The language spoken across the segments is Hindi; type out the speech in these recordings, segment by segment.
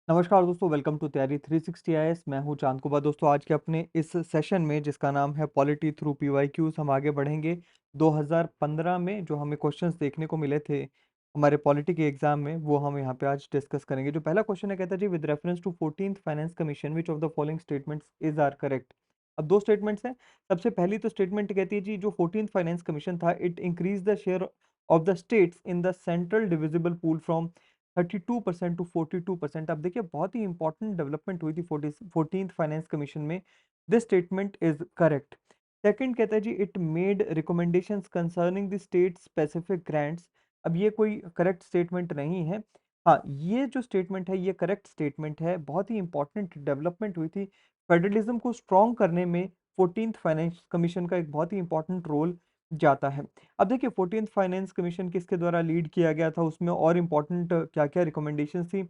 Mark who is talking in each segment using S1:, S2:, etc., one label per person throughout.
S1: नमस्कार दोस्तों, वेलकम टू तैयारी 360 आईएएस। मैं हूं चांद कुबा। दोस्तों, आज के अपने इस सेशन में जिसका नाम है पॉलिटी थ्रू पीवाईक्यूज, हम आगे बढ़ेंगे 2015 में जो हमें क्वेश्चंस देखने को मिले थे हमारे पॉलिटी के एग्जाम में, वो हम यहाँ पे आज डिस्कस करेंगे। जो पहला क्वेश्चन है, कहता है जी, with reference to 14th finance commission which of the following statements is are correct. अब दो स्टेटमेंट्स हैं। सबसे पहली तो स्टेटमेंट कहती है जी, जो 14th फाइनेंस कमीशन था, it increase the share of the states in the central divisible pool from 32% to 42%। अब देखिए, बहुत ही इंपॉर्टेंट डेवलपमेंट हुई थी 14th फाइनेंस कमीशन में। This statement is correct. Second कहता है जी, it made recommendations concerning the state specific grants. अब ये कोई करेक्ट स्टेटमेंट नहीं है। हाँ, ये जो स्टेटमेंट है ये करेक्ट स्टेटमेंट है। बहुत ही इंपॉर्टेंट डेवलपमेंट हुई थी। फेडरलिज्म को स्ट्रॉन्ग करने में 14th फाइनेंस कमीशन का एक बहुत ही इंपॉर्टेंट रोल जाता है। अब देखिए, 14th फाइनेंस कमीशन किसके द्वारा लीड किया गया था, उसमें और इम्पोर्टेंट क्या क्या रिकमेंडेशंस थी।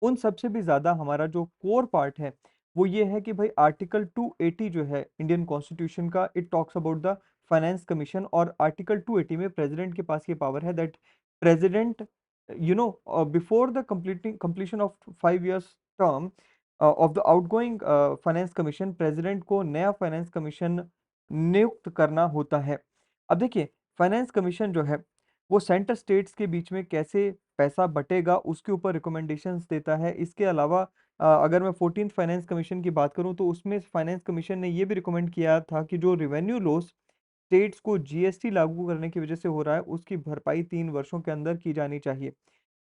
S1: उन सबसे भी ज़्यादा हमारा जो कोर पार्ट है वो ये है कि भाई आर्टिकल 280 जो है इंडियन कॉन्स्टिट्यूशन का, it talks about the finance commission. और आर्टिकल 280 में प्रेसिडेंट के पास ये पावर है that president, before the completion of 5 years term of the outgoing finance commission, president को नया फाइनेंस कमीशन नियुक्त करना होता है। अब देखिए, फाइनेंस कमीशन जो है वो सेंटर स्टेट्स के बीच में कैसे पैसा बटेगा उसके ऊपर रिकमेंडेशंस देता है। इसके अलावा अगर मैं 14th फाइनेंस कमीशन की बात करूं तो उसमें फाइनेंस कमीशन ने ये भी रिकमेंड किया था कि जो रिवेन्यू लॉस स्टेट्स को जीएसटी लागू करने की वजह से हो रहा है, उसकी भरपाई 3 वर्षों के अंदर की जानी चाहिए।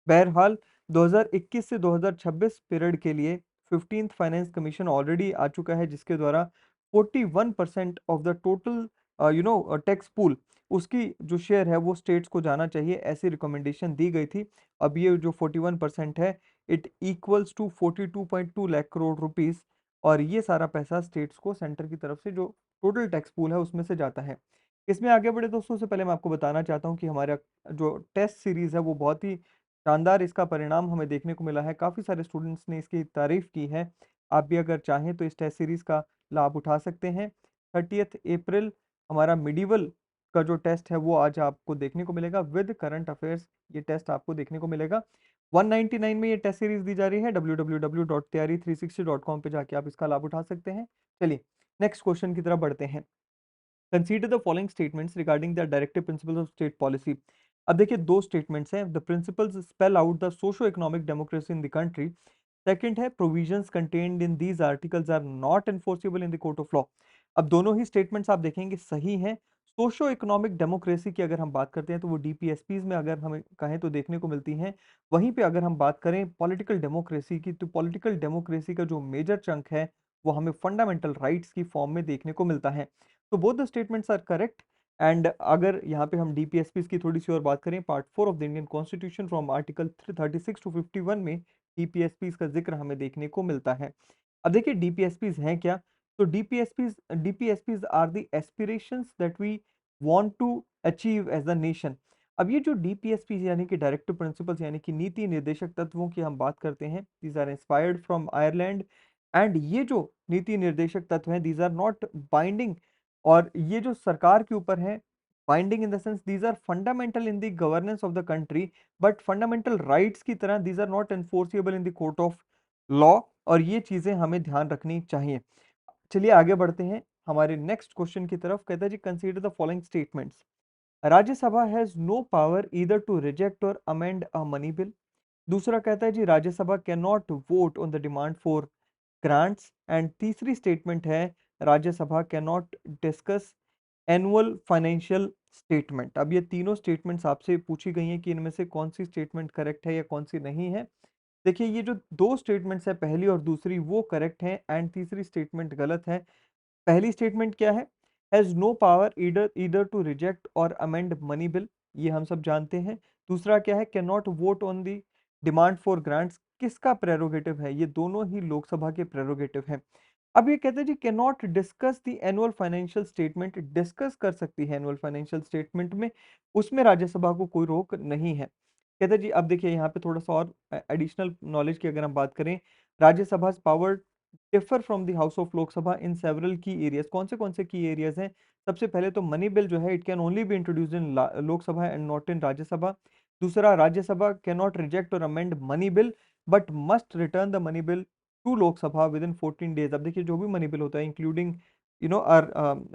S1: बहरहाल, 2021 से 2026 पीरियड के लिए 15th फाइनेंस कमीशन ऑलरेडी आ चुका है, जिसके द्वारा 41% of the total tax pool, उसकी जो शेयर है वो स्टेट्स को जाना चाहिए, ऐसी रिकमेंडेशन दी गई थी। अब ये जो 41% है, it equals to 42.2 lakh crore rupees. और ये सारा पैसा स्टेट्स को सेंटर की तरफ से जो टोटल टैक्स पूल है उसमें से जाता है। इसमें आगे बढ़े दोस्तों, से पहले मैं आपको बताना चाहता हूँ कि हमारा जो टेस्ट सीरीज है वो बहुत ही शानदार इसका परिणाम हमें देखने को मिला है। काफ़ी सारे स्टूडेंट्स ने इसकी तारीफ की है। आप भी अगर चाहें तो इस टेस्ट सीरीज का लाभ उठा सकते हैं। 30 अप्रैल हमारा मिडिवल का जो टेस्ट है वो आज आपको देखने को मिलेगा विद करंट अफेयर्स। ये टेस्ट आपको देखने को मिलेगा 199 में। ये टेस्ट सीरीज दी जा रही है। www.tayari360.com पे जाके आप इसका लाभ उठा सकते हैं। चलिए, नेक्स्ट क्वेश्चन की तरफ बढ़ते हैं। Consider the following statements regarding the directive principles of state policy. अब देखिए, दो स्टेटमेंट्स हैं। The principles spell out the socio economic democracy in the country. Second है, provisions contained in these articles are not enforceable in the court of law. अब दोनों ही स्टेटमेंट्स आप देखेंगे सही हैं। सोशो इकोनॉमिक डेमोक्रेसी की अगर हम बात करते हैं तो वो डीपीएसपीज में अगर हमें कहें तो देखने को मिलती हैं। वहीं पे अगर हम बात करें पॉलिटिकल डेमोक्रेसी की, तो पॉलिटिकल डेमोक्रेसी का जो मेजर चंक है वो हमें फंडामेंटल राइट्स की फॉर्म में देखने को मिलता है। तो both the statements are correct. And अगर यहाँ पे हम डीपीएसपीज की थोड़ी सी और बात करें, part 4 of the Indian constitution from article 36 to 51 में डीपीएसपीज का जिक्र हमें देखने को मिलता है। अब देखिए, डीपीएसपीज हैं क्या। तो DPSPs are the aspirations that we want to achieve as a nation. अब ये जो डीपीएसपीज यानी कि डायरेक्टिव प्रिंसिपल्स यानी कि नीति निर्देशक तत्वों की हम बात करते हैं, these are inspired from Ireland. एंड ये जो नीति निर्देशक तत्व हैं, दीज आर नॉट बाइंडिंग। और ये जो सरकार के ऊपर है, binding in the sense these are fundamental in the governance of the country, but fundamental rights की तरह these are not enforceable in the court of law. और ये चीजें हमें ध्यान रखनी चाहिए। चलिए आगे बढ़ते हैं हमारे नेक्स्ट क्वेश्चन की तरफ। कहता है जी, consider the following statements. Rajya Sabha has no power either to reject और अमेंड अ मनी बिल। दूसरा कहता है जी, Rajya Sabha can not vote on the demand for grants. And तीसरी स्टेटमेंट है, Rajya Sabha can not discuss annual financial statement. अब ये तीनों स्टेटमेंट्स आपसे पूछी गई हैं कि इनमें से कौन सी स्टेटमेंट करेक्ट है या कौन सी नहीं है। देखिए, ये जो दो स्टेटमेंट्स है, पहली और दूसरी, वो करेक्ट है एंड तीसरी स्टेटमेंट गलत है। पहली स्टेटमेंट क्या है, has no power either either to reject और अमेंड मनी बिल, ये हम सब जानते हैं। दूसरा क्या है, can not vote on the demand for grants, किसका प्रेरोगेटिव है, ये दोनों ही लोकसभा के प्रेरोगेटिव हैं। अब ये कहते हैं जी, can not discuss the annual financial statement, डिस्कस कर सकती है एनुअल फाइनेंशियल स्टेटमेंट में, उसमें राज्यसभा को कोई रोक नहीं है। कहते हैं जी, अब देखिए यहाँ पे थोड़ा सा और एडिशनल नॉलेज की अगर हम बात करें, Rajya Sabha power differ from the house of Lok Sabha in several की एरियाज। कौन से की एरियाज हैं। सबसे पहले तो मनी बिल जो है, it can only be introduced in Lok Sabha and not in Rajya Sabha. दूसरा, राज्यसभा कैन नॉट रिजेक्ट और amend money bill, but must return the money bill to Lok Sabha within 14 days. अब देखिए जो भी मनी बिल होता है इंक्लूडिंग आर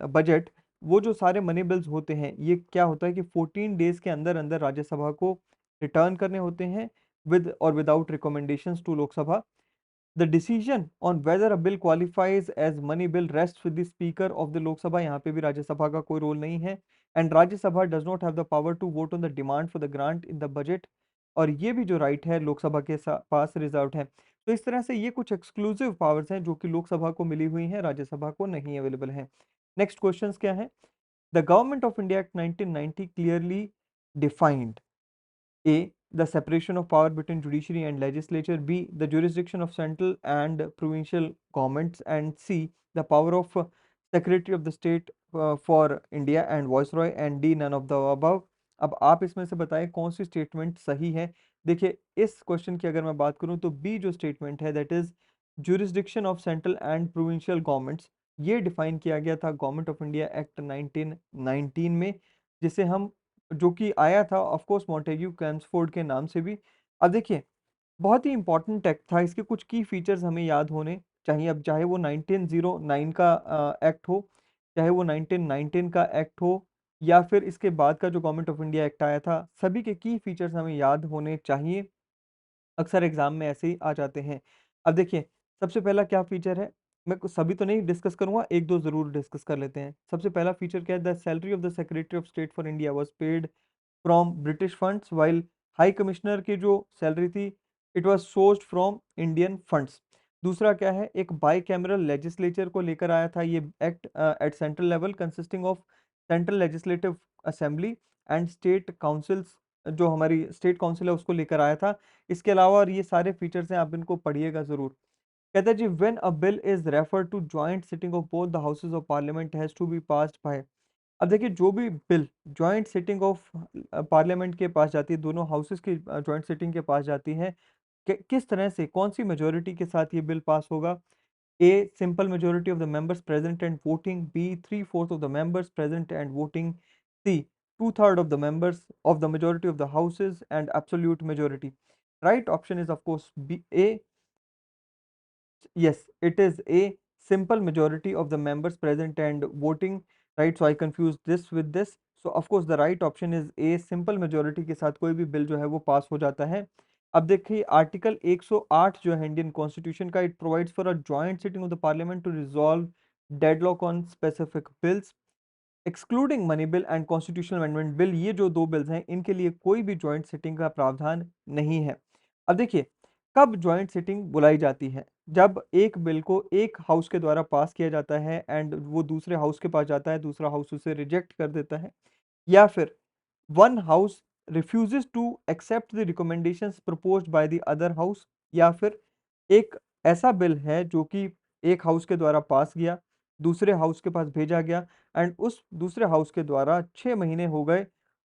S1: बजट, वो जो सारे मनी बिल्स होते हैं ये क्या होता है कि 14 डेज के अंदर अंदर राज्यसभा को रिटर्न करने होते हैं विद और without recommendations to Lok Sabha. The decision on whether a bill qualifies as money bill rests with the speaker of the Lok Sabha। यहाँ पे भी राज्यसभा का कोई रोल नहीं है। And Rajya Sabha does not have the power to vote on the demand for the grant in the budget. और ये भी जो राइट है लोकसभा के पास रिजर्व है। तो इस तरह से ये कुछ एक्सक्लूसिव पावर्स हैं जो कि लोकसभा को मिली हुई हैं, राज्यसभा को नहीं अवेलेबल है। नेक्स्ट क्वेश्चन क्या है? The government of India act 1990 clearly defined A. The separation of power between judiciary and legislature. B. The jurisdiction of central and provincial governments. And C. The power of Secretary of the State for India and Viceroy. And D. None of the above। अब आप इसमें से बताएं कौन सी स्टेटमेंट सही है। देखिए इस क्वेश्चन की अगर मैं बात करूं तो बी जो स्टेटमेंट है that is jurisdiction of central and provincial governments, ये डिफाइन किया गया था गवर्नमेंट ऑफ इंडिया एक्ट 1919 में, जिसे हम जो कि आया था ऑफ कोर्स मॉन्टेग्यू कैम्सफोर्ड के नाम से भी। अब देखिए बहुत ही इंपॉर्टेंट एक्ट था, इसके कुछ की फीचर्स हमें याद होने चाहिए। अब चाहे वो 1909 का एक्ट हो, चाहे वो 1919 का एक्ट हो, या फिर इसके बाद का जो गवर्नमेंट ऑफ इंडिया एक्ट आया था, सभी के की फीचर्स हमें याद होने चाहिए। अक्सर एग्जाम में ऐसे ही आ जाते हैं। अब देखिए सबसे पहला क्या फीचर है, मैं सभी तो नहीं डिस्कस करूंगा, एक दो जरूर डिस्कस कर लेते हैं। सबसे पहला फीचर क्या है? The salary of the secretary of state for India was paid from British funds while high commissioner की जो सैलरी थी it was sourced from Indian funds. दूसरा क्या है? एक बाई कैमरल लेजिस्लेचर को लेकर आया था ये act at central level consisting of central legislative assembly and state councils, जो हमारी स्टेट काउंसिल है उसको लेकर आया था। इसके अलावा और ये सारे फीचर्स हैं, आप इनको पढ़िएगा जरूर। कहता है जी when a bill is refer to joint sitting of both the houses of parliament has to be passed by. अब देखिए जो भी bill joint sitting of parliament के पास जाती है, दोनों हाउसेस की जॉइंट सिटिंग के पास जाती है, किस तरह से कौन सी मेजोरिटी के साथ ये बिल पास होगा? A simple majority of the members present and voting. B 3/4 of the members present and voting. C 2/3 of the members of the majority of the houses and absolute majority। Right option is of course B, A। Yes, it is a simple majority of the members present and voting, right? So I confused this with this, so of course the right option is a simple majority के साथ कोई भी बिल जो है वो पास हो जाता है। अब देखिए आर्टिकल 108 जो है इंडियन कॉन्स्टिट्यूशन का, it provides for a joint sitting of the parliament to resolve deadlock on specific bills excluding money bill and constitutional amendment bill. ये जो दो बिल्स हैं इनके लिए कोई भी जॉइंट सिटिंग का प्रावधान नहीं है। अब देखिए कब जॉइंट सिटिंग बुलाई जाती है? जब एक बिल को एक हाउस के द्वारा पास किया जाता है एंड वो दूसरे हाउस के पास जाता है, दूसरा हाउस उसे रिजेक्ट कर देता है, या फिर one house refuses to accept the recommendations proposed by the other house, या फिर एक ऐसा बिल है जो कि एक हाउस के द्वारा पास किया, दूसरे हाउस के पास भेजा गया एंड उस दूसरे हाउस के द्वारा 6 महीने हो गए,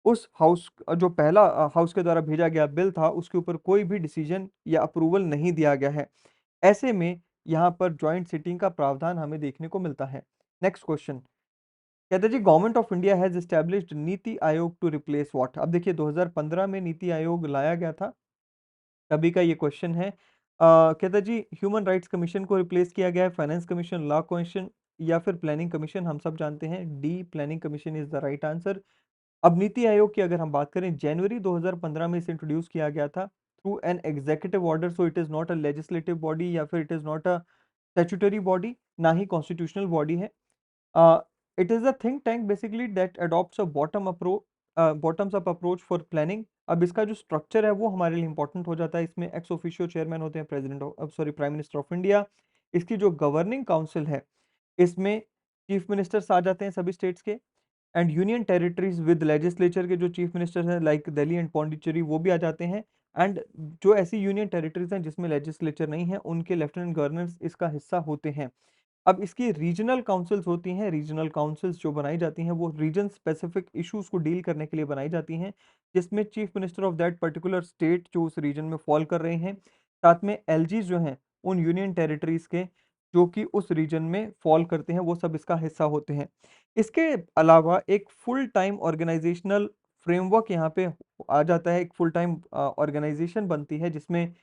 S1: उस हाउस जो पहला हाउस के द्वारा भेजा गया बिल था उसके ऊपर कोई भी डिसीजन या अप्रूवल नहीं दिया गया है। ऐसे में यहाँ पर जॉइंट सिटिंग का प्रावधान हमें देखने को मिलता है। नेक्स्ट क्वेश्चन कहते हैं जी government of India has established NITI Aayog to replace what. अब देखिए 2015 में नीति आयोग लाया गया था, तभी का ये क्वेश्चन है। कहता है जी ह्यूमन राइट्स कमीशन को रिप्लेस किया गया है, फाइनेंस कमीशन, लॉ कमीशन, या फिर प्लानिंग कमीशन। हम सब जानते हैं D planning commission is the right answer. अब नीति आयोग की अगर हम बात करें, जनवरी 2015 में इसे इंट्रोड्यूस किया गया था through an executive order, so it is not a legislative body या फिर it is not a statutory body, ना ही कॉन्स्टिट्यूशनल बॉडी है। It is a think tank basically that adopts a bottoms up approach for planning. अब इसका जो स्ट्रक्चर है वो हमारे लिए इंपॉर्टेंट हो जाता है। इसमें एक्स ऑफिशियो चेयरमैन होते हैं president of sorry prime minister of India. इसकी जो गवर्निंग काउंसिल है इसमें चीफ मिनिस्टर्स आ जाते हैं सभी स्टेट्स के, and union territories with legislature के जो चीफ मिनिस्टर्स हैं लाइक दिल्ली एंड पौंडीचेरी वो भी आ जाते हैं। एंड जो ऐसी यूनियन टेरिटरीज हैं जिसमें लेजिस्लेचर नहीं है उनके लेफ्टिनेंट गवर्नर्स इसका हिस्सा होते हैं। अब इसकी रीजनल काउंसिल्स होती हैं, रीजनल काउंसिल्स जो बनाई जाती हैं वो रीजन स्पेसिफिक इश्यूज को डील करने के लिए बनाई जाती हैं, जिसमें chief minister of that particular state जो उस रीजन में फॉल कर रहे हैं, साथ में एलजीज जो हैं उन यूनियन टेरिटरीज के जो कि उस रीजन में फॉल करते हैं, वो सब इसका हिस्सा होते हैं। इसके अलावा एक फुल टाइम ऑर्गेनाइजेशनल फ्रेमवर्क यहाँ पे आ जाता है, एक फुल टाइम ऑर्गेनाइजेशन बनती है जिसमें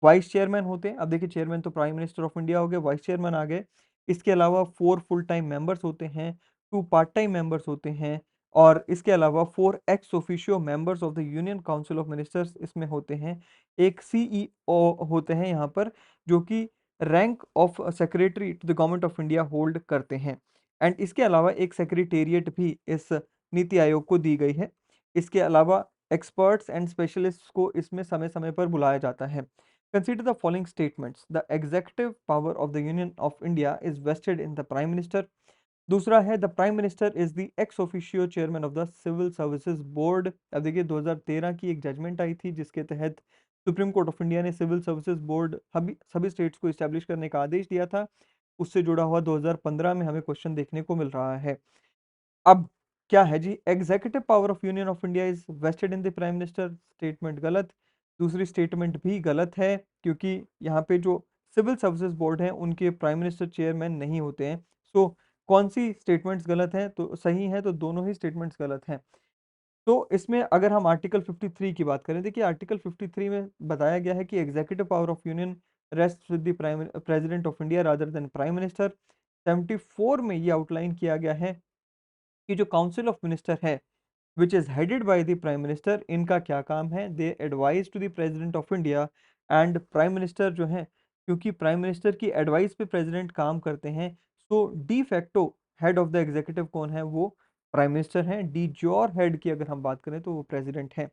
S1: वाइस चेयरमैन होते हैं। अब देखिए चेयरमैन तो प्राइम मिनिस्टर ऑफ इंडिया हो गए, वाइस चेयरमैन आ गए। इसके अलावा 4 फुल टाइम मेंबर्स होते हैं, 2 पार्ट टाइम मेंबर्स होते हैं, और इसके अलावा 4 ex officio members of the union council of ministers इसमें होते हैं। एक सीईओ होते हैं यहाँ पर, जो कि rank of secretary to the government of India hold करते हैं। एंड इसके अलावा एक सेक्रेटेरिएट भी इस नीति आयोग को दी गई है। इसके अलावा एक्सपर्ट्स एंड स्पेशलिस्ट्स को इसमें समय समय पर बुलाया जाता है। Consider the following statements. The executive power of the Union of India is vested in the Prime Minister. दूसरा है the prime minister is the ex officio chairman of the civil services board. अब देखिए 2013 की एक जजमेंट आई थी जिसके तहत सुप्रीम कोर्ट ऑफ इंडिया ने सिविल सर्विसेज बोर्ड सभी स्टेट्स को इस्टेब्लिश करने का आदेश दिया था। उससे जुड़ा हुआ 2015 में हमें क्वेश्चन देखने को मिल रहा है। अब क्या है जी, executive power of union of India is vested in the prime minister, statement गलत। दूसरी स्टेटमेंट भी गलत है, क्योंकि यहाँ पे जो सिविल सर्विसेज बोर्ड है उनके प्राइम मिनिस्टर चेयरमैन नहीं होते हैं। सो कौन सी स्टेटमेंट्स गलत है, तो सही है तो दोनों ही स्टेटमेंट्स गलत हैं। तो इसमें अगर हम आर्टिकल 53 की बात करें, देखिए आर्टिकल 53 में बताया गया है कि executive power of union rest with the prime president of India rather than prime minister. 74 में ये आउटलाइन किया गया है कि जो काउंसिल ऑफ मिनिस्टर है which is headed by the prime minister, इनका क्या काम है, they advise to the president of India. And prime minister जो है, क्योंकि प्राइम मिनिस्टर की एडवाइस पे प्रेसिडेंट काम करते हैं, so de facto head of the executive कौन है, वो प्राइम मिनिस्टर हैं। डी ज्योर हेड की अगर हम बात करें तो वो प्रेसिडेंट हैं।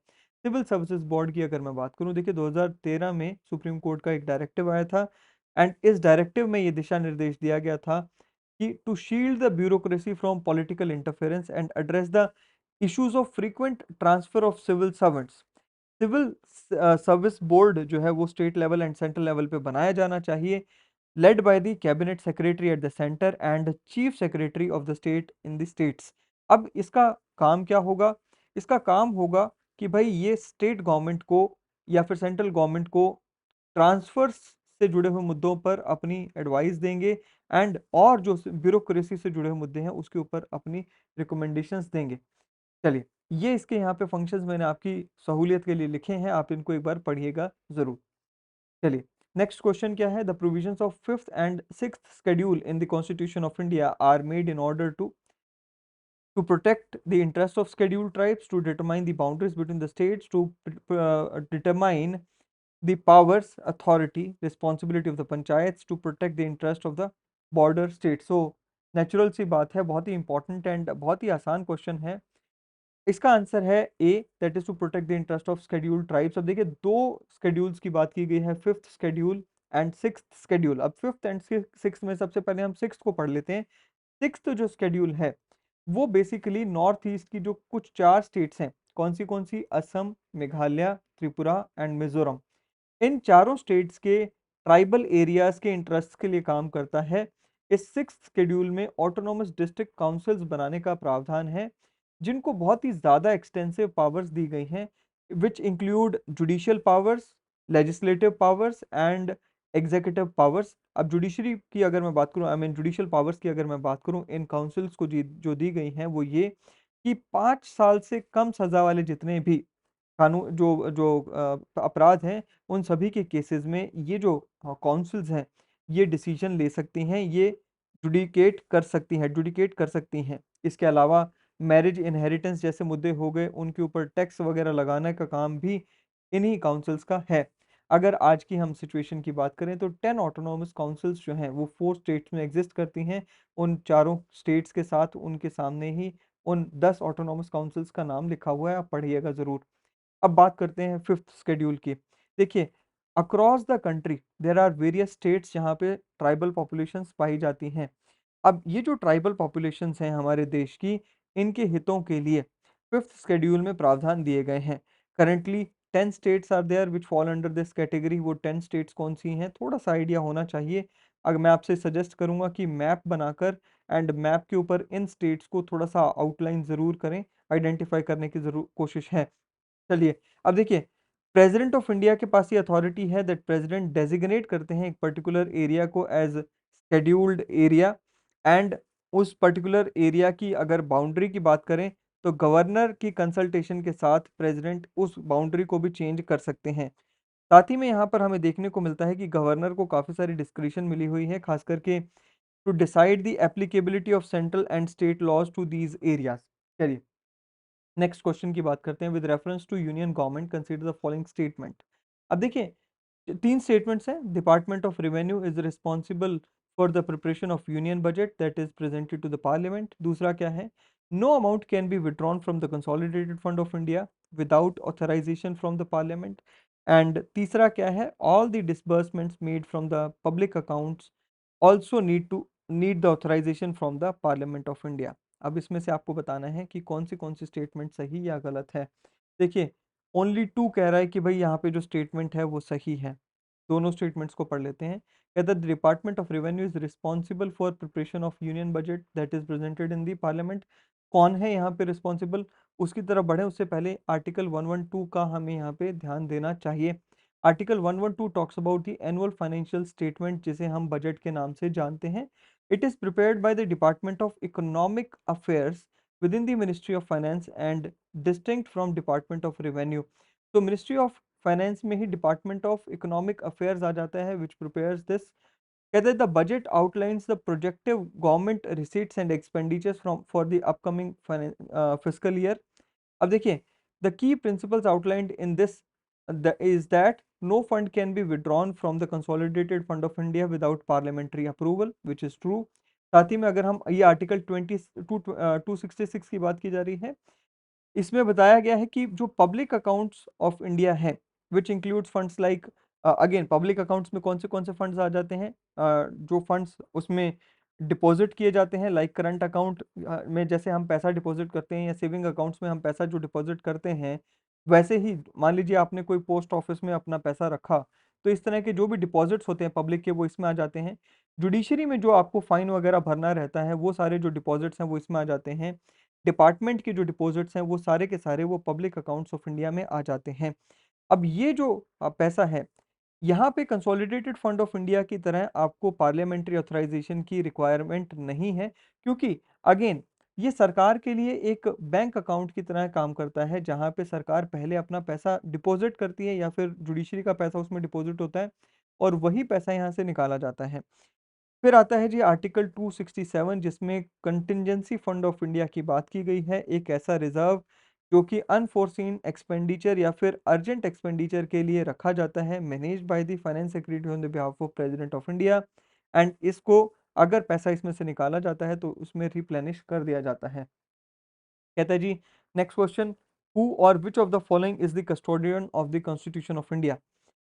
S1: सिविल सर्विसेज बोर्ड की अगर मैं बात करूं, देखिए 2013 में सुप्रीम कोर्ट का एक डायरेक्टिव आया था, एंड इस डायरेक्टिव में ये दिशा निर्देश दिया गया था कि to shield the bureaucracy from political interference and address the issues of frequent transfer of civil servants. Civil service board जो है वो state level and central level पे बनाया जाना चाहिए, led by the cabinet secretary at the centre and chief secretary of the state in the states. अब इसका काम क्या होगा, इसका काम होगा कि भाई ये स्टेट गवर्नमेंट को या फिर सेंट्रल गवर्नमेंट को ट्रांसफर्स से जुड़े हुए मुद्दों पर अपनी एडवाइस देंगे, एंड और जो ब्यूरोक्रेसी से जुड़े हुए मुद्दे हैं उसके ऊपर अपनी रिकमेंडेशंस देंगे। चलिए, ये इसके यहाँ पे फंक्शंस मैंने आपकी सहूलियत के लिए लिखे हैं, आप इनको एक बार पढ़िएगा जरूर। चलिए, नेक्स्ट क्वेश्चन क्या है, the provisions of fifth and sixth schedule in the constitution of India are made in order to protect the interests of scheduled tribes, to determine the boundaries between the states, to determine the powers, authority, responsibility of the panchayats, to protect the interest of the border states. So natural सी बात है, बहुत ही इंपॉर्टेंट एंड बहुत ही आसान क्वेश्चन है। इसका आंसर है A, that is to protect the interest of scheduled tribes. अब देखिए दो शेड्यूल्स की बात की गई है, fifth schedule and sixth schedule. अब फिफ्थ एंड सिक्स में सबसे पहले हम सिक्स को पढ़ लेते हैं। सिक्स्थ जो शेड्यूल है वो बेसिकली नॉर्थ ईस्ट की जो कुछ 4 स्टेट्स हैं, कौन सी, असम, मेघालय, त्रिपुरा एंड मिजोरम, इन चारों स्टेट्स के ट्राइबल एरियाज के इंटरेस्ट के लिए काम करता है। इस सिक्स्थ शेड्यूल में ऑटोनोमस डिस्ट्रिक्ट काउंसिल्स बनाने का प्रावधान है, जिनको बहुत ही ज़्यादा एक्सटेंसिव पावर्स दी गई हैं, which include judicial powers, legislative powers and executive powers. अब जुडिशरी की अगर मैं बात करूं, आई मीन जुडिशियल पावर्स की अगर मैं बात करूं, इन काउंसिल्स को जो दी गई हैं वो ये कि 5 साल से कम सजा वाले जितने भी कानून जो जो अपराध हैं, उन सभी के केसेस में ये जो काउंसिल्स हैं ये डिसीजन ले सकती हैं, ये जुडिकेट कर सकती हैं। इसके अलावा मैरिज इनहेरिटेंस जैसे मुद्दे हो गए, उनके ऊपर टैक्स वगैरह लगाने का काम भी इन्हीं काउंसिल्स का है। अगर आज की हम सिचुएशन की बात करें तो 10 ऑटोनॉमस काउंसिल्स जो हैं वो 4 स्टेट्स में एग्जिस्ट करती हैं। उन चारों स्टेट्स के साथ उनके सामने ही उन 10 ऑटोनॉमस काउंसिल्स का नाम लिखा हुआ है, आप पढ़िएगा जरूर। अब बात करते हैं फिफ्थ शेड्यूल की। देखिए, across the country there are various states जहाँ पे ट्राइबल पॉपुलेशंस पाई जाती हैं। अब ये जो ट्राइबल पॉपुलेशंस हैं हमारे देश की, इनके हितों के लिए फिफ्थ शेड्यूल में प्रावधान दिए गए हैं। Currently 10 states are there which fall under this category. वो 10 स्टेट्स कौन सी हैं, थोड़ा सा आइडिया होना चाहिए। अगर मैं आपसे सजेस्ट करूंगा कि मैप बनाकर एंड मैप के ऊपर इन स्टेट्स को थोड़ा सा आउटलाइन ज़रूर करें, आइडेंटिफाई करने की ज़रूर कोशिश है। चलिए, अब देखिए प्रेसिडेंट ऑफ इंडिया के पास ये अथॉरिटी है दैट प्रेसिडेंट डेजिग्नेट करते हैं एक पर्टिकुलर एरिया को एज शेड्यूल्ड एरिया, एंड उस पर्टिकुलर एरिया की अगर बाउंड्री की बात करें तो गवर्नर की कंसल्टेशन के साथ प्रेसिडेंट उस बाउंड्री को भी चेंज कर सकते हैं। साथ ही में यहाँ पर हमें देखने को मिलता है कि गवर्नर को काफ़ी सारी डिस्क्रिशन मिली हुई है, खास करके to decide the applicability of central and state laws to these areas. चलिए नेक्स्ट क्वेश्चन की बात करते हैं। With reference to union government consider the following statement. अब देखिए तीन स्टेटमेंट्स हैं। Department of revenue is responsible for the preparation of union budget that is presented to the parliament. दूसरा क्या है, no amount can be withdrawn from the consolidated fund of India without authorisation from the parliament. And तीसरा क्या है, all the disbursements made from the public accounts also need the authorisation from the parliament of India. अब इसमें से आपको बताना है कि कौन सी स्टेटमेंट सही या गलत है। देखिए ओनली टू कह रहा है कि भाई यहाँ पे जो स्टेटमेंट है वो सही है। दोनों स्टेटमेंट्स को पढ़ लेते हैं। कहता है the department of revenue is responsible for preparation of union budget that is presented in the parliament. कौन है यहाँ पे रिस्पॉन्सिबल, उसकी तरफ बढ़े उससे पहले आर्टिकल 112 का हमें यहाँ पे ध्यान देना चाहिए। Article 112 talks about the annual financial statement, जिसे हम बजट के नाम से जानते हैं। It is prepared by the department of economic affairs within the Ministry of Finance and distinct from Department of Revenue। तो Ministry of Finance में ही Department of Economic Affairs आ जाता है which prepares this। कहते हैं the budget outlines the projected government receipts and expenditures from for the upcoming fiscal year। अब देखिए the key principles outlined in this is that no fund can be withdrawn from the consolidated fund of India without parliamentary approval which is true। साथ ही में अगर हम ये आर्टिकल 266 की बात की जा रही है, इसमें बताया गया है कि जो पब्लिक अकाउंट्स ऑफ इंडिया है which includes funds like, again public accounts में कौन से फंड्स आ जाते हैं, जो फंड्स उसमें डिपॉजिट किए जाते हैं लाइक करंट अकाउंट में जैसे हम पैसा डिपॉजिट करते हैं या सेविंग अकाउंट्स में हम पैसा जो डिपॉजिट करते हैं, वैसे ही मान लीजिए आपने कोई पोस्ट ऑफिस में अपना पैसा रखा, तो इस तरह के जो भी डिपॉजिट्स होते हैं पब्लिक के वो इसमें आ जाते हैं। जुडिशरी में जो आपको फाइन वगैरह भरना रहता है वो सारे जो डिपॉजिट्स हैं वो इसमें आ जाते हैं। डिपार्टमेंट के जो डिपॉजिट्स हैं वो सारे के सारे वो पब्लिक अकाउंट्स ऑफ इंडिया में आ जाते हैं। अब ये जो पैसा है, यहाँ पे कंसोलिडेटेड फंड ऑफ इंडिया की तरह आपको पार्लियामेंट्री ऑथराइजेशन की रिक्वायरमेंट नहीं है, क्योंकि अगेन ये सरकार के लिए एक बैंक अकाउंट की तरह काम करता है, जहाँ पे सरकार पहले अपना पैसा डिपॉजिट करती है या फिर जुडिशरी का पैसा उसमें डिपॉजिट होता है और वही पैसा यहाँ से निकाला जाता है। फिर आता है जी आर्टिकल 267, जिसमें कंटिजेंसी फंड ऑफ इंडिया की बात की गई है, एक ऐसा रिजर्व जो कि अनफोर्सीन एक्सपेंडिचर या फिर अर्जेंट एक्सपेंडिचर के लिए रखा जाता है, manage by the finance secretary on the behalf of president of India. And इसको अगर पैसा इसमें से निकाला जाता है तो उसमें रिप्लेनिश कर दिया जाता है। कहता है जी नेक्स्ट क्वेश्चन, हु और विच of the following is the custodian of the constitution of India.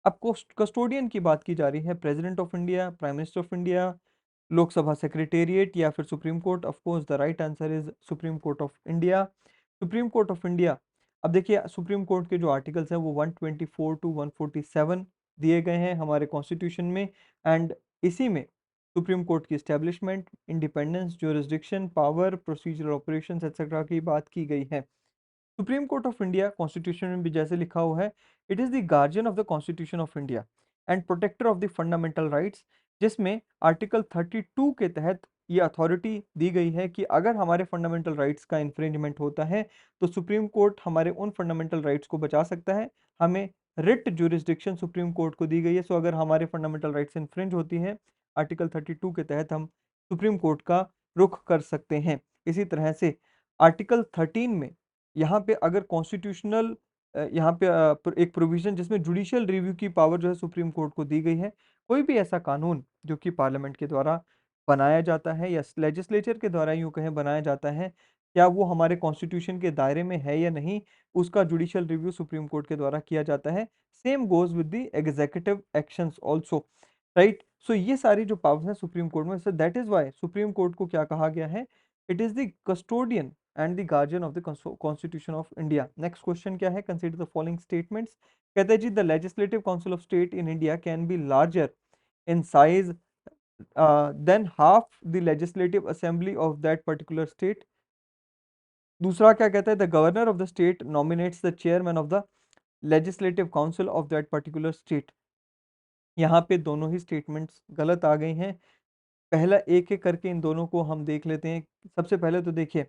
S1: अब कस्टोडियन की बात की जा रही है, president of India, prime minister of India, Lok Sabha secretariat या फिर supreme court. Of course the right answer is supreme court of India. Supreme court of India, अब देखिए सुप्रीम कोर्ट के जो आर्टिकल्स हैं वो 124 टू 147 दिए गए हैं हमारे कॉन्स्टिट्यूशन में। एंड इसी में सुप्रीम कोर्ट की establishment, independence, jurisdiction, power, procedural operations etcetera की बात की गई है। Supreme court of India constitution में भी जैसे लिखा हुआ है, it is the guardian of the constitution of India and protector of the fundamental rights, जिसमें आर्टिकल 32 के तहत ये अथॉरिटी दी गई है कि अगर हमारे फंडामेंटल राइट्स का इन्फ्रिंजमेंट होता है तो सुप्रीम कोर्ट हमारे उन फंडामेंटल राइट्स को बचा सकता है। हमें रिट ज्यूरिसडिक्शन सुप्रीम कोर्ट को दी गई है। सो अगर हमारे फंडामेंटल राइट्स इन्फ्रिंज होती है आर्टिकल 32 के तहत हम सुप्रीम कोर्ट का रुख कर सकते हैं। इसी तरह से आर्टिकल 13 में यहाँ पे अगर कॉन्स्टिट्यूशनल यहाँ पे एक प्रोविजन जिसमें जुडिशियल रिव्यू की पावर जो है सुप्रीम कोर्ट को दी गई है। कोई भी ऐसा कानून जो कि पार्लियामेंट के द्वारा बनाया जाता है या लेजिस्लेचर के द्वारा यूं कहें बनाया जाता है, क्या वो हमारे कॉन्स्टिट्यूशन के दायरे में है या नहीं, उसका जुडिशियल रिव्यू सुप्रीम कोर्ट के द्वारा किया जाता है। Same goes with the executive actions also, right. So ये सारी जो पावर्स हैं सुप्रीम कोर्ट में, so that is why supreme court को क्या कहा गया है, it is the custodian and the guardian of the constitution of India. Next question क्या है, कंसीडर द फॉलोइंग स्टेटमेंट्स। कहते हैं जी the legislative council of state in India can be larger in size than half the legislative assembly of that particular state. दूसरा क्या कहता है, the governor of the state nominates the chairman of the legislative council of that particular state. यहाँ पे दोनों ही स्टेटमेंट्स गलत आ गई हैं। पहला एक एक करके इन दोनों को हम देख लेते हैं। सबसे पहले तो देखिए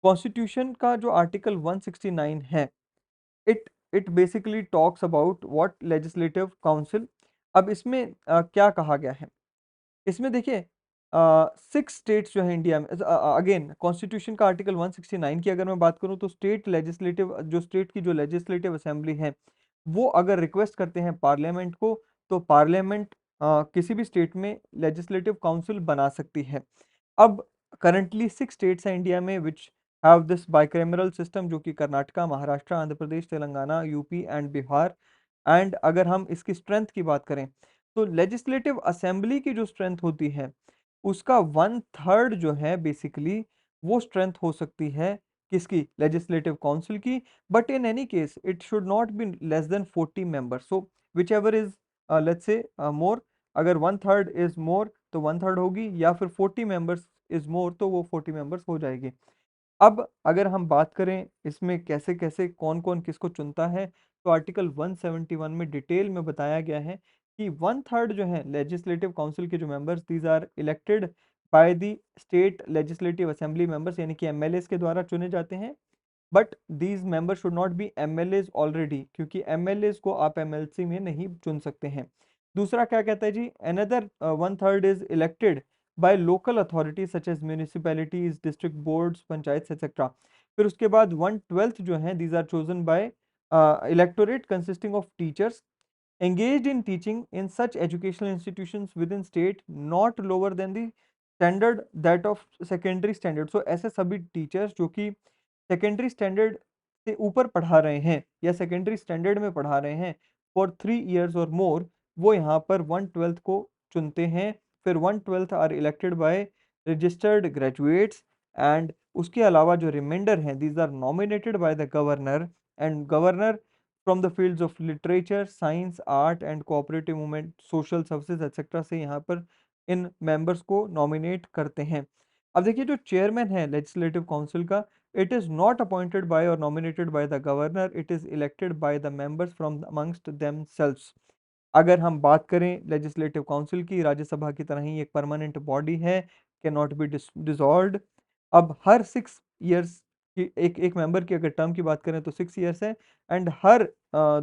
S1: कॉन्स्टिट्यूशन का जो आर्टिकल 169 है, it it basically talks about what legislative council. अब इसमें क्या कहा गया है, इसमें देखिए 6 स्टेट्स जो है इंडिया में, अगेन कॉन्स्टिट्यूशन का आर्टिकल 169 की अगर मैं बात करूं तो स्टेट लेजिस्लेटिव, जो स्टेट की जो लेजिस्लेटिव असेंबली है वो अगर रिक्वेस्ट करते हैं पार्लियामेंट को, तो पार्लियामेंट किसी भी स्टेट में लेजिस्लेटिव काउंसिल बना सकती है। अब करंटली 6 स्टेट्स हैं इंडिया में which have this bicameral system, जो कि Karnataka, Maharashtra, Andhra Pradesh, Telangana, UP and Bihar. And अगर हम इसकी स्ट्रेंथ की बात करें तो लेजिस्लेटिव असेंबली की जो स्ट्रेंथ होती है उसका 1/3 जो है बेसिकली वो स्ट्रेंथ हो सकती है किसकी, लेजिस्लेटिव काउंसिल की। But in any case it should not be less than 40 members, so whichever is let's say more, अगर 1/3 इज मोर तो 1/3 होगी, या फिर 40 मेंबर्स इज मोर तो वो 40 मेंबर्स हो जाएगी। अब अगर हम बात करें इसमें कैसे कैसे कौन कौन किसको चुनता है, तो आर्टिकल 171 में डिटेल में बताया गया है कि 1/3 जो है लेजिस्लेटिव काउंसिल के जो members, these are elected by the state legislative assembly members, यानी कि एमएलएस के द्वारा चुने जाते हैं। But these members should not be MLAs already, क्योंकि एमएलएज को आप एमएलसी में नहीं चुन सकते हैं। दूसरा क्या कहता है जी, another 1/3 is elected by local authority such as municipalities, district boards, panchayat etcetera. फिर उसके बाद 1/12 जो है these are chosen by electorate consisting of teachers engaged in teaching in such educational institutions within state not lower than the standard that of secondary standard। so ऐसे सभी टीचर्स जो कि सेकेंडरी स्टैंडर्ड से ऊपर पढ़ा रहे हैं या सेकेंडरी स्टैंडर्ड में पढ़ा रहे हैं फॉर 3 years और मोर, वो यहाँ पर 1/12 को चुनते हैं। फिर 1/12 are elected by registered graduates, and उसके अलावा जो रिमाइंडर हैं these are nominated by the governor, and governor from the fields of literature, science, art and cooperative movement, social services etcetera से यहाँ पर इन मेंबर्स को नॉमिनेट करते हैं। अब देखिए जो चेयरमैन है लेजिस्लेटिव काउंसिल का, it is not appointed by or nominated by the governor, it is elected by the members from amongst themselves। अगर हम बात करें लेजिस्लेटिव काउंसिल की, राज्यसभा की तरह ही एक परमानेंट बॉडी है, कैन नॉट बी डिसॉल्व्ड। अब हर 6 years की एक एक मेंबर की अगर टर्म की बात करें तो 6 years है, एंड हर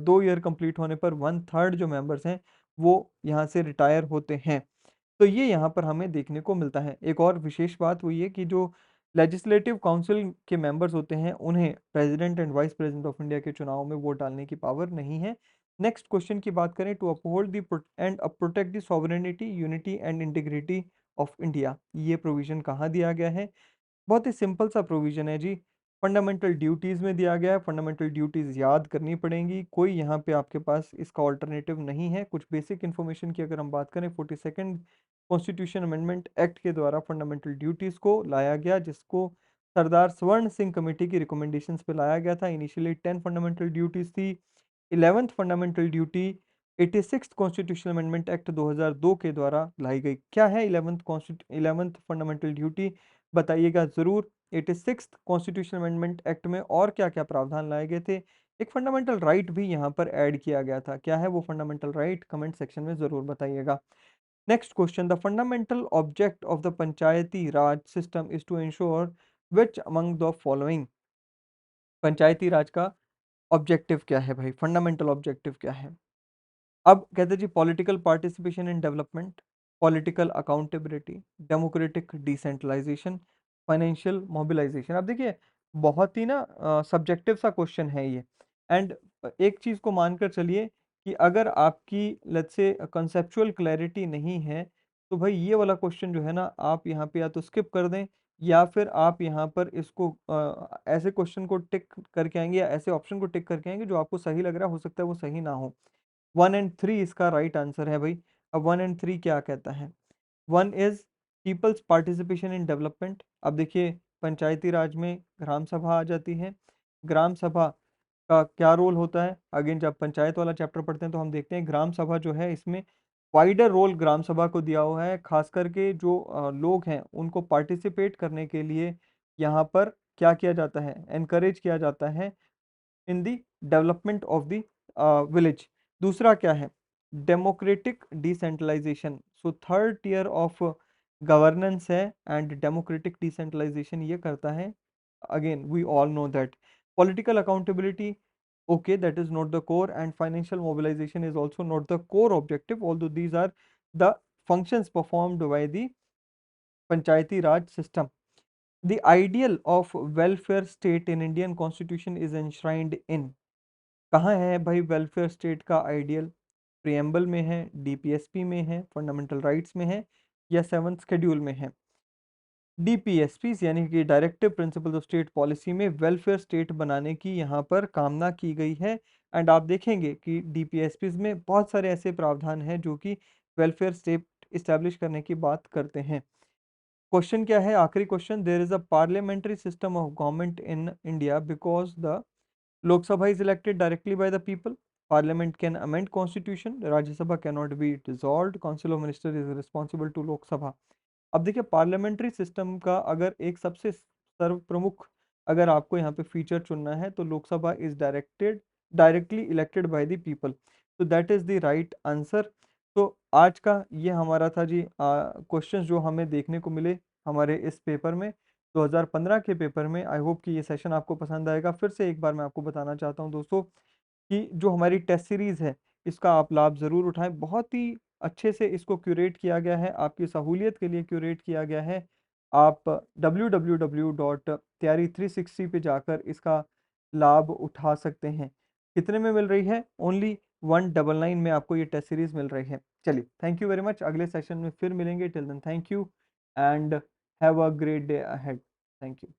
S1: 2 year कंप्लीट होने पर 1/3 जो मेंबर्स हैं वो यहाँ से रिटायर होते हैं। तो ये यहाँ पर हमें देखने को मिलता है। एक और विशेष बात वो ये कि जो लेजिस्लेटिव काउंसिल के मेंबर्स होते हैं उन्हें president and vice president of India के चुनाव में वोट डालने की पावर नहीं है। नेक्स्ट क्वेश्चन की बात करें, to uphold the and protect the sovereignty, unity and integrity of India, ये प्रोविजन कहाँ दिया गया है? बहुत ही सिंपल सा प्रोविजन है जी, फंडामेंटल ड्यूटीज में दिया गया है। फंडामेंटल ड्यूटीज याद करनी पड़ेंगी, कोई यहाँ पे आपके पास इसका ऑल्टरनेटिव नहीं है। कुछ बेसिक इन्फॉर्मेशन की अगर हम बात करें, 42nd कॉन्स्टिट्यूशन अमेंडमेंट एक्ट के द्वारा फंडामेंटल ड्यूटीज को लाया गया, जिसको सरदार स्वर्ण सिंह कमेटी की रिकमेंडेशंस पे लाया गया था। इनिशियली 10 फंडामेंटल ड्यूटीज थी। 11th fundamental duty 86th constitutional amendment act 2002 के द्वारा लाई गई। क्या है 11th फंडामेंटल ड्यूटी, बताइएगा जरूर। 86th कॉन्स्टिट्यूशनल अमेंडमेंट एक्ट में और क्या क्या प्रावधान लाए गए थे? एक फंडामेंटल राइट भी यहाँ पर ऐड किया गया था। क्या है वो फंडामेंटल राइट? कमेंट सेक्शन में जरूर बताइएगा। Next question, the fundamental object of the panchayati raj system is to ensure which among the following. Panchayati raj का ऑब्जेक्टिव क्या है भाई, फंडामेंटल ऑब्जेक्टिव क्या है? अब कहते हैं जी, political participation in development, political accountability, democratic decentralisation, financial mobilisation. अब देखिए बहुत ही ना सब्जेक्टिव सा क्वेश्चन है ये, एंड एक चीज को मानकर चलिए कि अगर आपकी लेट्स से कंसेप्चुअल क्लैरिटी नहीं है तो भाई ये वाला क्वेश्चन जो है ना आप यहाँ पे या तो स्किप कर दें, या फिर आप यहाँ पर इसको ऐसे क्वेश्चन को टिक करके आएंगे या ऐसे ऑप्शन को टिक करके आएंगे जो आपको सही लग रहा है, हो सकता है वो सही ना हो। 1 और 3 इसका राइट आंसर है भाई। अब 1 और 3 क्या कहता है? 1 is peoples participation in development. अब देखिए पंचायती राज में ग्राम सभा आ जाती है। ग्राम सभा का क्या रोल होता है? अगेन जब पंचायत वाला चैप्टर पढ़ते हैं तो हम देखते हैं ग्राम सभा जो है इसमें वाइडर रोल ग्राम सभा को दिया हुआ है, खास करके जो लोग हैं उनको पार्टिसिपेट करने के लिए यहाँ पर क्या किया जाता है, एनकरेज किया जाता है in the development of the village. दूसरा क्या है? Democratic decentralisation. So third tier of governance है, एंड डेमोक्रेटिक डिसेंट्रलाइजेशन ये करता है। Again we all know that. Political accountability, Okay, that is not the core, and financial mobilization is also not the core objective, although these are the functions performed by the Panchayati Raj system. The ideal of welfare state in Indian constitution is enshrined in, कहाँ है भाई वेलफेयर स्टेट का आइडियल? प्रियम्बल में है, डीपीएसपी में है, फंडामेंटल राइट्स में है, या सेवंथ शेड्यूल में है? डीपीएसपी यानी कि directive principles of state policy में वेलफेयर स्टेट बनाने की यहाँ पर कामना की गई है। एंड आप देखेंगे कि डीपीएसपी में बहुत सारे ऐसे प्रावधान हैं जो कि वेलफेयर स्टेट इस्टेब्लिश करने की बात करते हैं। क्वेश्चन क्या है, आखिरी question, there is a parliamentary system of government in India because the Lok Sabha is elected directly by the people. Parliament can amend constitution. Rajya Sabha cannot be dissolved. Council of Ministers is responsible to Lok Sabha. अब देखिए पार्लियामेंट्री सिस्टम का अगर एक सबसे सर्व प्रमुख अगर आपको यहाँ पे फीचर चुनना है तो Lok Sabha is directly elected by the people, तो that is the right answer. तो आज का ये हमारा था जी क्वेश्चंस जो हमें देखने को मिले हमारे इस पेपर में, 2015 के पेपर में। आई होप कि ये सेशन आपको पसंद आएगा। फिर से एक बार मैं आपको बताना चाहता हूँ दोस्तों कि जो हमारी टेस्ट सीरीज़ है इसका आप लाभ ज़रूर उठाएं। बहुत ही अच्छे से इसको क्यूरेट किया गया है, आपकी सहूलियत के लिए क्यूरेट किया गया है। आप www.tyaari360 पे जाकर इसका लाभ उठा सकते हैं। कितने में मिल रही है? ओनली 199 में आपको ये टेस्ट सीरीज मिल रही है। चलिए, थैंक यू वेरी मच। अगले सेशन में फिर मिलेंगे। Till then thank you and have a great day ahead. Thank you.